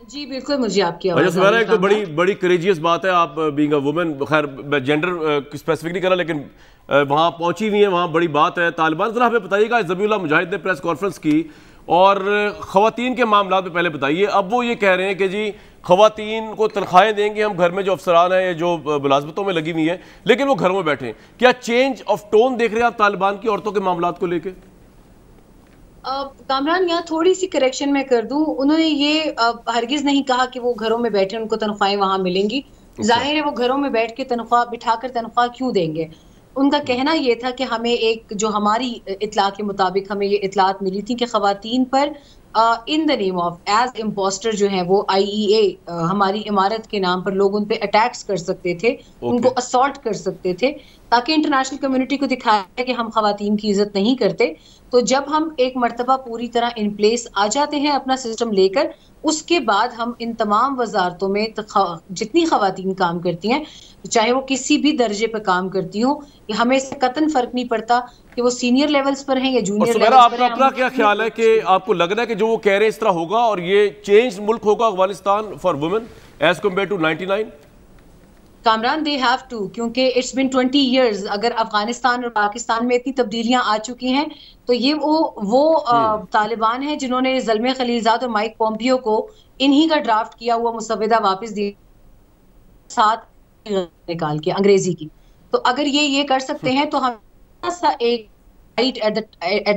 जी, बिल्कुल मुझे आपकी आवाज। सुमेरा, एक तो बड़ी करेजियस बात है, आप बीइंग अ वुमेन, खैर जेंडर स्पेसिफिक नहीं करा, लेकिन वहाँ पहुंची हुई है, वहाँ बड़ी बात है। तालिबान, जरा हमें बताइएगा, ज़बीहुल्लाह मुजाहिद ने प्रेस कॉन्फ्रेंस की और ख़वातीन के मामला में पहले बताइए। अब वो ये कह रहे हैं कि जी ख़वातीन को तनख्वाहें देंगे हम, घर में जो अफसरान हैं जो मुलाजमतों में लगी हुई हैं, लेकिन वो घरों में बैठे। क्या चेंज ऑफ टोन देख रहे हैं आप तालिबान की औरतों के मामला को लेकर? कामरान, यहाँ थोड़ी सी करेक्शन मैं कर दूं, उन्होंने ये हरगिज नहीं कहा कि वो घरों में बैठे उनको तनख्वाहें वहां मिलेंगी। जाहिर है वो घरों में बैठ के तनख्वाह बिठाकर तनख्वाह क्यों देंगे? उनका कहना ये था कि हमें एक जो हमारी इतला के मुताबिक हमें ये इतलात मिली थी कि खवातीन पर in the name of as imposter जो है वो IEA हमारी इमारत के नाम पर लोग उन पे अटैक्स कर सकते थे, उनको असॉल्ट कर सकते थे, ताकि इंटरनेशनल कम्युनिटी को दिखाया कि हम खवातीन की इज्जत नहीं करते। तो जब हम एक मर्तबा पूरी तरह इन प्लेस आ जाते हैं अपना सिस्टम लेकर, उसके बाद हम इन तमाम वजारतों में जितनी खवातीन काम करती हैं, चाहे वो किसी भी दर्जे पर काम करती हों, हमें इससे कतन फर्क नहीं पड़ता कि वो सीनियर लेवल्स पर हैं या जूनियर लेवल्स पर। आपका अपना क्या ख्याल है कि आपको लग रहा है कि जो वो कह रहे हैं इस तरह होगा और ये चेंज मुल्क होगा Afghanistan for women as compared to 99? Kamran, they have to, क्योंकि इट्स बिन 20 इयर्स। अगर अफगानिस्तान और पाकिस्तान में इतनी तब्दीलियां आ चुकी हैं, तो ये वो तालिबान है जिन्होंने ज़ल्मे खलीलजाद और माइक पॉम्पियो को इन्हीं का ड्राफ्ट किया हुआ मुसविदा वापस दिया, साथ निकाल के अंग्रेजी की। तो अगर ये कर सकते हैं, तो हम एक light at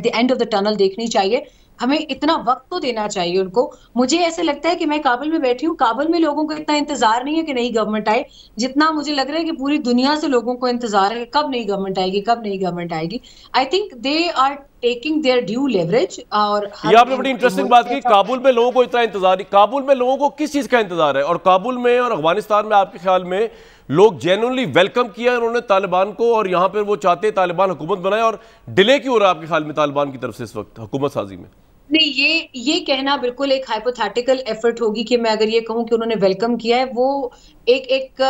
the end of the tunnel देखनी चाहिए। हमें इतना वक्त तो देना चाहिए उनको। मुझे ऐसे लगता है कि मैं काबुल में बैठी हूँ, काबुल में लोगों को इतना इंतजार नहीं है कि नई गवर्नमेंट आए, जितना मुझे लग रहा है कि पूरी दुनिया से लोगों को इंतजार है कि कब नई गवर्नमेंट आएगी, कब नई गवर्नमेंट आएगी। I think they are taking their due leverage. और ये आपने बड़ी इंटरेस्टिंग बात की, काबुल में लोगों को इतना इंतजार नहीं। काबुल में लोगों को किस चीज का इंतजार है? और काबुल में और अफगानिस्तान में आपके ख्याल में लोग जेन्युइनली वेलकम किया उन्होंने तालिबान को, और यहां पर वो चाहते तालिबान हुकूमत बनाए, और डिले क्यों हो रहा है आपके ख्याल में तालिबान की तरफ से इस वक्त हुकूमत साजी में? नहीं, ये कहना बिल्कुल एक हाइपोथेटिकल एफर्ट होगी कि मैं अगर ये कहूं कि उन्होंने वेलकम किया है। वो एक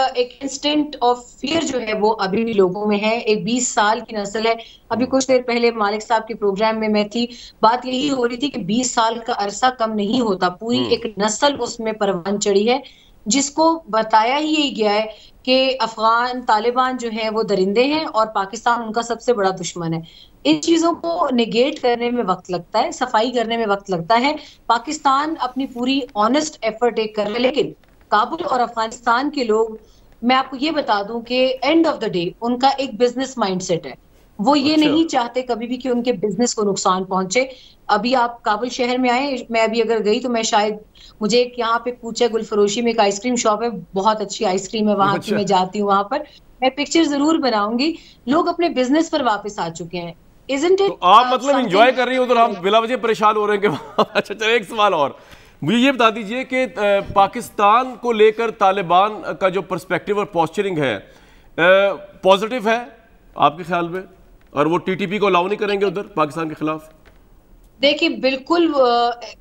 इंस्टेंट ऑफ फियर जो है वो अभी भी लोगों में है। एक 20 साल की नस्ल है। अभी कुछ देर पहले मालिक साहब के प्रोग्राम में मैं थी, बात यही हो रही थी कि 20 साल का अरसा कम नहीं होता, पूरी एक नस्ल उसमें परवान चढ़ी है, जिसको बताया ही यही गया है कि अफगान तालिबान जो है वो दरिंदे हैं और पाकिस्तान उनका सबसे बड़ा दुश्मन है। इन चीजों को निगेट करने में वक्त लगता है, सफाई करने में वक्त लगता है। पाकिस्तान अपनी पूरी ऑनेस्ट एफर्ट एक कर रहे हैं, लेकिन काबुल और अफगानिस्तान के लोग, मैं आपको ये बता दूं कि एंड ऑफ द डे उनका एक बिजनेस माइंडसेट है। वो ये नहीं चाहते कभी भी कि उनके बिजनेस को नुकसान पहुंचे। अभी आप काबुल शहर में आए, मैं अभी अगर गई तो मैं शायद, मुझे एक यहाँ पे कूचा गुलफरोशी में एक आइसक्रीम शॉप है, बहुत अच्छी आइसक्रीम है वहां की, मैं जाती हूँ वहां पर, मैं पिक्चर जरूर बनाऊंगी। लोग अपने बिजनेस पर वापस आ चुके हैं। Isn't it, तो आप मतलब एंजॉय कर रही हो, तो हम बिला वजह परेशान हो रहे हैं कि अच्छा चलो एक सवाल और मुझे ये बता दीजिए कि पाकिस्तान को लेकर तालिबान का जो पर्सपेक्टिव और पोस्चरिंग है पॉजिटिव है आपके ख्याल में, और वो TTP को अलाउ नहीं करेंगे उधर पाकिस्तान के खिलाफ? देखिए, बिल्कुल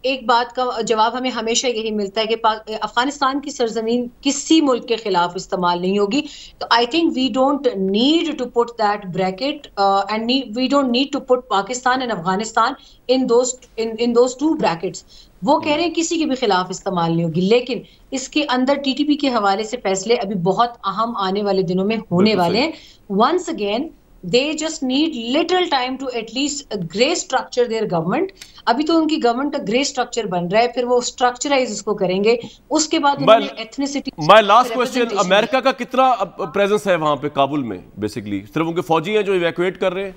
एक बात का जवाब हमें हमेशा यही मिलता है कि अफगानिस्तान की सरजमीन किसी मुल्क के खिलाफ इस्तेमाल नहीं होगी। तो I think we don't need to put that bracket and we don't need to put Pakistan and Afghanistan in those two brackets. वो कह रहे हैं किसी के भी खिलाफ इस्तेमाल नहीं होगी, लेकिन इसके अंदर TTP के हवाले से फैसले अभी बहुत अहम आने वाले दिनों में होने वाले हैं। Once again they just need little time to at least grey structure their government। अभी तो उनकी गवर्नमेंट का ग्रे स्ट्रक्चर बन रहा है, फिर वो स्ट्रक्चराइज इसको करेंगे, उसके बाद उन्होंने ethnicity. My last question, America का कितना प्रेजेंस है वहां पे काबुल में? बेसिकली सिर्फ उनके फौजी हैं जो इवैक्यूएट कर रहे हैं?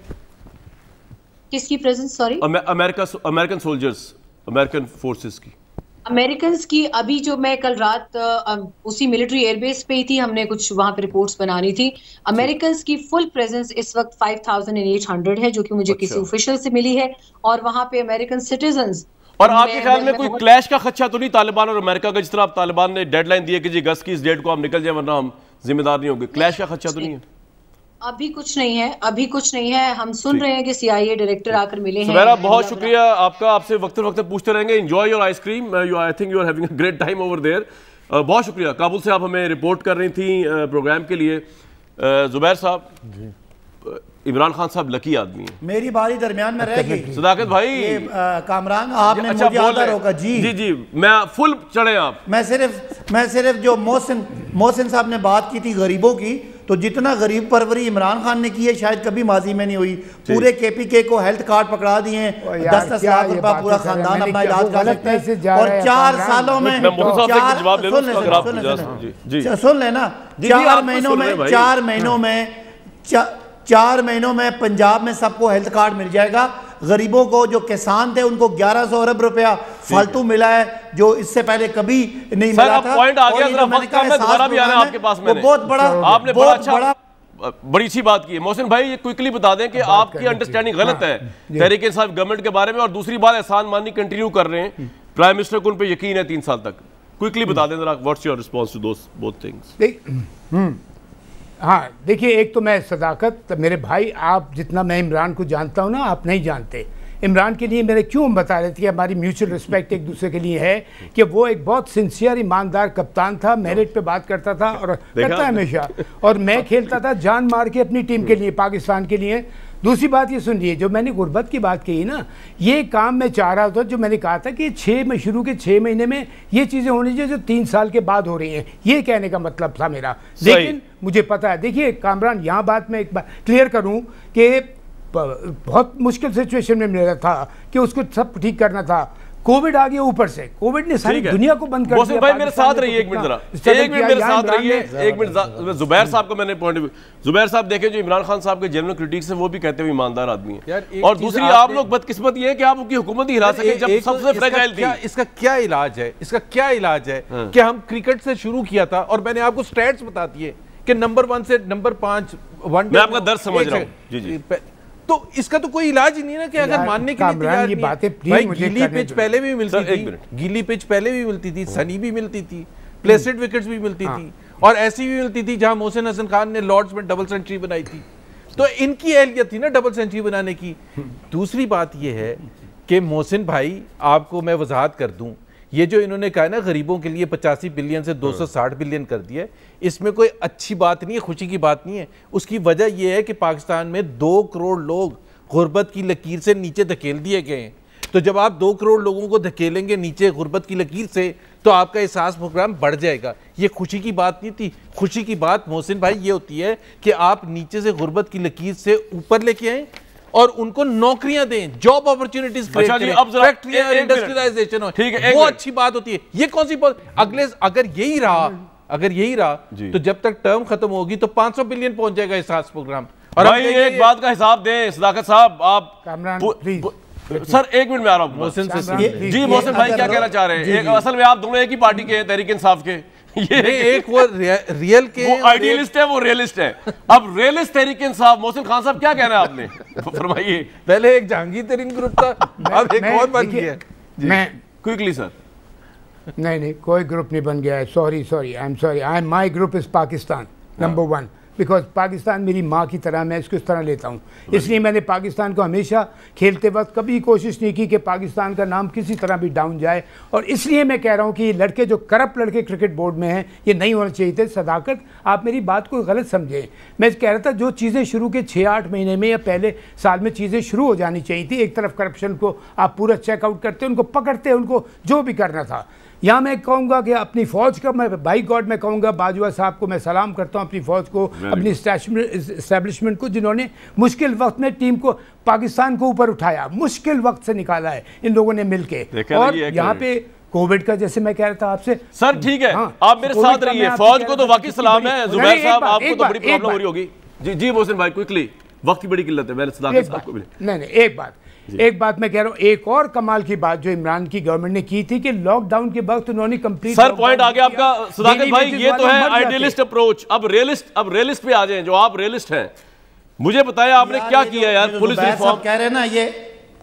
किसकी presence? Sorry, American soldiers, American forces की। अमेरिकन की अभी जो मैं कल रात उसी मिलिट्री एयरबेस पे ही थी, हमने कुछ वहां पे रिपोर्ट्स बनानी थी। अमेरिकन की फुल प्रेजेंस इस वक्त 5800 है, जो कि मुझे किसी ऑफिशियल से मिली है, और वहां पे अमेरिकन सिटीजन्स। और आपके ख्याल में कोई क्लैश का खदशा तो नहीं तालिबान और अमेरिका का? जिस तरह तालिबान ने डेडलाइन दी है कि जी अगस्त की इस डेट को हम निकल जाए वरना हम जिम्मेदार नहीं होंगे, क्लैश का खदशा तो नहीं है? अभी कुछ नहीं है, अभी कुछ नहीं है। हम सुन रहे हैं कि CIA डायरेक्टर आकर मिले हैं। सुबैरा, बहुत शुक्रिया आपका, आपसे वक्त पूछते रहेंगे। Enjoy your ice cream, I think you are having a great time over there. बहुत शुक्रिया। काबुल से आप हमें रिपोर्ट कर रही थी प्रोग्राम के लिए। जुबैर साहब, इमरान खान साहब लकी आदमी है। मेरी बारी दरमियान में रह गई। सदाकत भाई, कामरान आपने अच्छा मुझे आदर होगा जी। जी जी, मैं फुल चढ़े आप। मैं सिर्फ जो मोहसिन साहब ने बात की थी गरीबों की, तो जितना गरीब परवरी इमरान खान ने की है शायद कभी माजी में नहीं हुई। पूरे KPK को हेल्थ कार्ड पकड़ा दिए हैं, 10-10 लाख रुपया पूरा खानदान अपना इलाज कर सकते हैं। और 4 सालों में सुन लेना, 4 महीनों में पंजाब में सबको हेल्थ कार्ड मिल जाएगा। गरीबों को, जो किसान थे, उनको 1100 अरब रुपया फालतू मिला है, जो इससे पहले कभी नहीं मिला था। पॉइंट आ गया, जरा वक्त कम है, दोबारा भी आना है आपके पास। मैंने बहुत बड़ा, आपने बड़ा अच्छा बड़ी अच्छी बात की है। मोहसिन भाई ये क्विकली बता दें कि आपकी अंडरस्टैंडिंग गलत है तहरीक इंसाफ गवर्नमेंट के बारे में, और दूसरी बात एहसान मानी कंटिन्यू कर रहे हैं, प्राइम मिनिस्टर को उन पे यकीन है 3 साल तक। क्विकली बता दें जरा, what's your response to those both things? हाँ देखिए, एक तो मैं सदाकत, मेरे भाई आप जितना मैं इमरान को जानता हूँ ना, आप नहीं जानते। इमरान के लिए मेरे क्यों बता रहे थे कि हमारी म्यूचुअल रिस्पेक्ट एक दूसरे के लिए है, कि वो एक बहुत सिंसियर ईमानदार कप्तान था, मेरिट पे बात करता था और करता है हमेशा, और मैं खेलता था जान मार के अपनी टीम के लिए, पाकिस्तान के लिए। दूसरी बात ये सुनिए, जो मैंने गुर्बत की बात कही ना, ये काम मैं चाह रहा था, जो मैंने कहा था कि 6 महीने में ये चीज़ें होनी चाहिए जो 3 साल के बाद हो रही हैं, ये कहने का मतलब था मेरा। लेकिन मुझे पता है, देखिए कामरान, यहाँ बात मैं एक बार क्लियर करूँ कि बहुत मुश्किल सिचुएशन में मिला था कि उसको सब ठीक करना था। कोविड आ गया ऊपर से, कोविड ने सारी दुनिया को बंद कर दिया। भाई मेरे साथ रहिए एक मिनट, जरा एक मिनट मेरे साथ रहिए एक मिनट। जुबैर साहब को मैंने पॉइंट, जुबैर साहब देखें, जो इमरान खान साहब के जेन्युइन क्रिटिक्स है वो भी कहते हुए ईमानदार आदमी है, और दूसरी आप लोग बदकिस्मत ये है कि आप उनकी हुकूमत ही हिला सके जब सबसे फ्रेजाइल थी। इसका क्या इलाज है? इसका क्या इलाज है कि हम क्रिकेट से शुरू किया था, और मैंने आपको स्टैट्स बता दिए कि नंबर 1 से नंबर 5 मैं आपका दर्द समझ रहा हूँ। जी जी, तो इसका तो कोई इलाज ही नहीं ना कि अगर मानने के लिए तैयार नहीं। भाई गीली पिच पहले भी मिलती थी, गीली पिच पहले भी मिलती थी, सनी भी मिलती थी, प्लेसेड विकेट्स भी मिलती थी, और ऐसी भी मिलती थी जहां मोहसिन हसन खान ने लॉर्ड्स में डबल सेंचुरी बनाई थी। तो इनकी एहलियत थी ना डबल सेंचुरी बनाने की। दूसरी बात यह है कि मोहसिन भाई, आपको मैं वजाहत कर दूं, ये जो इन्होंने कहा ना गरीबों के लिए 85 बिलियन से 260 बिलियन कर दिया, इसमें कोई अच्छी बात नहीं है, खुशी की बात नहीं है। उसकी वजह यह है कि पाकिस्तान में 2 करोड़ लोग गुर्बत की लकीर से नीचे धकेल दिए गए हैं। तो जब आप 2 करोड़ लोगों को धकेलेंगे नीचे गुर्बत की लकीर से, तो आपका एहसास प्रोग्राम बढ़ जाएगा। ये खुशी की बात नहीं थी। खुशी की बात मोहसिन भाई ये होती है कि आप नीचे से गुर्बत की लकीर से ऊपर लेके आए और उनको नौकरियां दें, जॉब अपॉर्चुनिटीज क्रिएट करें, फैक्ट्रियां, इंडस्ट्रियलाइजेशन हो, वो अच्छी बात होती है। ये कौन सी बात? अगर यही रहा तो जब तक टर्म खत्म होगी तो 500 बिलियन पहुंच जाएगा एहसास प्रोग्राम। और भाई एक बात का हिसाब दें सदाकत साहब, आप सर एक मिनट में आ रहा हूँ। मोहसिन जी, मोहसिन भाई क्या कहना चाह रहे हैं? असल में आप दोनों एक ही पार्टी के हैं, तहरीक इंसाफ के। ये एक वो रियल के, वो आइडियलिस्ट है, वो रियलिस्ट है। अब रियलिस्ट तहरीक इंसाफ, मोहसिन खान साहब क्या कहना है आपने? फरमाइए। पहले एक जहांगीर तरीन ग्रुप था, अब एक और बन गया। मैं क्विकली सर। नहीं, कोई ग्रुप नहीं बन गया है। Sorry, I am my group is Pakistan number 1, because Pakistan मेरी माँ की तरह, मैं इसको इस तरह लेता हूँ। इसलिए मैंने पाकिस्तान को हमेशा खेलते वक्त कभी कोशिश नहीं की कि पाकिस्तान का नाम किसी तरह भी डाउन जाए। और इसलिए मैं कह रहा हूँ कि लड़के जो करप्ट लड़के क्रिकेट बोर्ड में हैं, ये नहीं होने चाहिए थे। सदाकत, आप मेरी बात को गलत समझें। मैं कह रहा था जो चीज़ें शुरू के 6-8 महीने में या पहले साल में चीज़ें शुरू हो जानी चाहिए थी। एक तरफ करप्शन को आप पूरा चेकआउट करते, उनको पकड़ते, उनको जो भी करना था। यहाँ मैं कहूँगा कि अपनी फ़ौज का, मैं बाई गॉड मैं कहूँगा, बाजवा साहब को मैं सलाम करता हूँ, अपनी फ़ौज को, अपनी इस्टेब्लिशमेंट को, जिन्होंने मुश्किल वक्त में टीम को, पाकिस्तान को ऊपर उठाया, मुश्किल वक्त से निकाला है इन लोगों ने मिलके। और यहाँ पे कोविड का, जैसे मैं कह रहा था आपसे सर, ठीक है, आप मेरे साथ रहिए। फौज को तो वाकई सलाम है। जुबैर साहब, आपको तो बड़ी प्रॉब्लम हो रही होगी। जी जी मोहसिन भाई, क्विकली, वक्त की बड़ी किल्लत है। मैंने सदाकत साहब को भी नहीं, एक बात मैं कह रहा हूँ, एक और कमाल की बात जो इमरान की गवर्नमेंट ने की थी कि लॉकडाउन के वक्त उन्होंने कंप्लीट। सर पॉइंट आ गया आपका सदाकत भाई, ये तो है आइडियलिस्ट अप्रोच। अब रियलिस्ट पे आ जाएं, जो आप रियलिस्ट हैं। मुझे बताएं आपने क्या किया यार? पुलिस रिफॉर्म कह रहे हैं ना ये।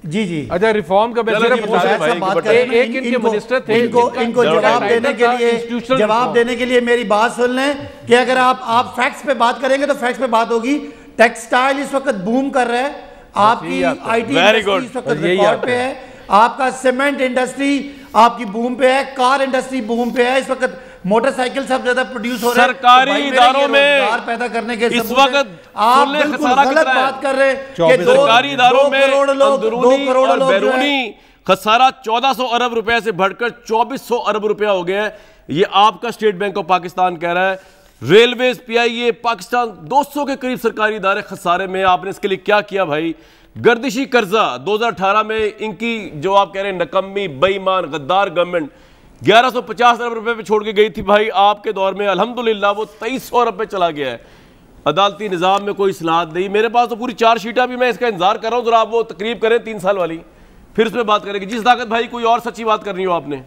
जी अच्छा, रिफॉर्म का एक इनके मिनिस्टर थे, इनको जवाब देने के लिए मेरी बात सुन लें कि अगर आप फैक्ट्स पे बात करेंगे तो फैक्ट्स पे बात होगी। टेक्सटाइल इस वक्त बूम कर रहा है, आपकी आईटी इंडस्ट्री इस वक्त रिकॉर्ड पे है, आपका सीमेंट इंडस्ट्री आपकी बूम पे है, कार इंडस्ट्री बूम पे है, इस वक्त मोटरसाइकिल सब ज्यादा प्रोड्यूस हो रहा है। सरकारी इदारों में पैदा करने के इस वक्त आप बिल्कुल गलत बात कर रहे हैं कि सरकारी इदारों में अंदरूनी और बैरूनी खसारा 1400 अरब रुपए से बढ़कर 2400 अरब रुपया हो गया है। ये आपका स्टेट बैंक ऑफ पाकिस्तान कह रहा है। रेलवेज, पीआईए, पाकिस्तान 200 के करीब सरकारी इदारे खसारे में। आपने इसके लिए क्या किया भाई? गर्दिशी कर्जा 2018 में इनकी, जो आप कह रहे हैं नकम्मी, बेईमान, गद्दार गवर्नमेंट 1150 अरब रुपए पे छोड़ के गई थी भाई। आपके दौर में अल्हम्दुलिल्लाह वो 2300 अरब पे चला गया है। अदालती निज़ाम में कोई इस्लाहत नहीं। मेरे पास तो पूरी 4 शीटा भी, मैं इसका इंतजार कर रहा हूँ, जरा आप वो तकरीब करें 3 साल वाली, फिर उसमें बात करेंगे। जिस ताकत भाई कोई और सच्ची बात करनी हो आपने।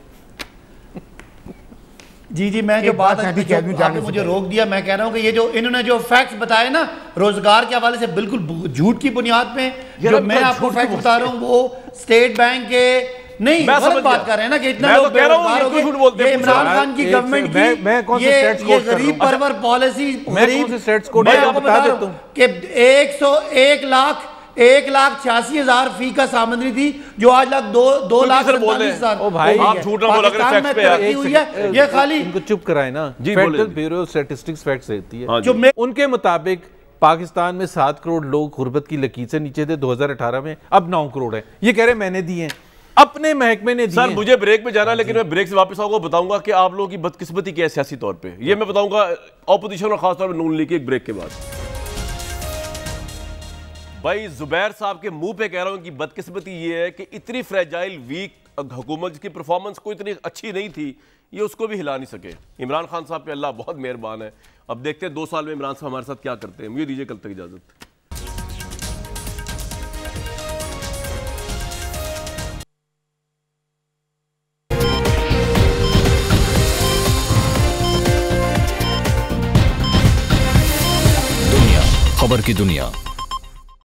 जी जी, मैं जो एक बात मैं भी कह दूं आपने जाने से मुझे पहले। रोक दिया, मैं कह रहा हूँ कि ये जो इन्होंने जो फैक्ट्स बताए ना रोजगार के हवाले से, बिल्कुल झूठ की बुनियाद पे जो मैं आपको फैक्ट बता रहा हूँ वो स्टेट बैंक के नहीं, मैं गलत समझ बात गया। कर रहे हैं ना कि इतना मैं तो लोग कह रहा हूँ, बेरोजगार ये हो क्यों गए। झूठ बोलते हैं? ये इमरान खान की गवर्नमेंट की मैं कौन से stats ये quote कर रहा गरीब हूँ? परवर पॉलिसी, मैं कौन से stats quote मैं कर रहा हूँ? आपको बता बता रहा देता हूँ कि 1,86,000 फी का सामग्री थी जो आज दो लाख सर बोल रहे हैं। 47,000 ओ भाई, आप झूठ ना बोला करें, पाकिस्तान में facts पे यार। तरक्की हुई है, ये खाली इनको चुप कराए ना। जी, फेडरल बोलिए। ब्यूरो ऑफ स्टैटिस्टिक्स फैक्ट्स देती है हाँ जी। जो मैं उनके मुताबिक पाकिस्तान में 7 करोड़ लोग गुर्बत की लकीर से नीचे थे 2018 में, अब 9 करोड़ है। ये कह रहे मैंने दिए हैं, अपने महकमे ने दिए सर हैं। मुझे ब्रेक में जाना है, लेकिन मैं ब्रेक से वापस आऊंगा, बताऊंगा कि आप लोगों की बदकिस्मती क्या है सियासी तौर पे। ये मैं बताऊंगा ऑपोजिशन और खासतौर पर नून लीग के एक ब्रेक के बाद। भाई जुबैर साहब के मुंह पे कह रहा हूं कि बदकिस्मती ये है कि इतनी फ्रेजाइल वीक हुकूमत जिसकी परफॉर्मेंस कोई इतनी अच्छी नहीं थी, ये उसको भी हिला नहीं सके। इमरान खान साहब पे अल्लाह बहुत मेहरबान है। अब देखते हैं 2 साल में इमरान साहब हमारे साथ क्या करते हैं। मुझे दीजिए कल तक इजाजत। खबर की दुनिया।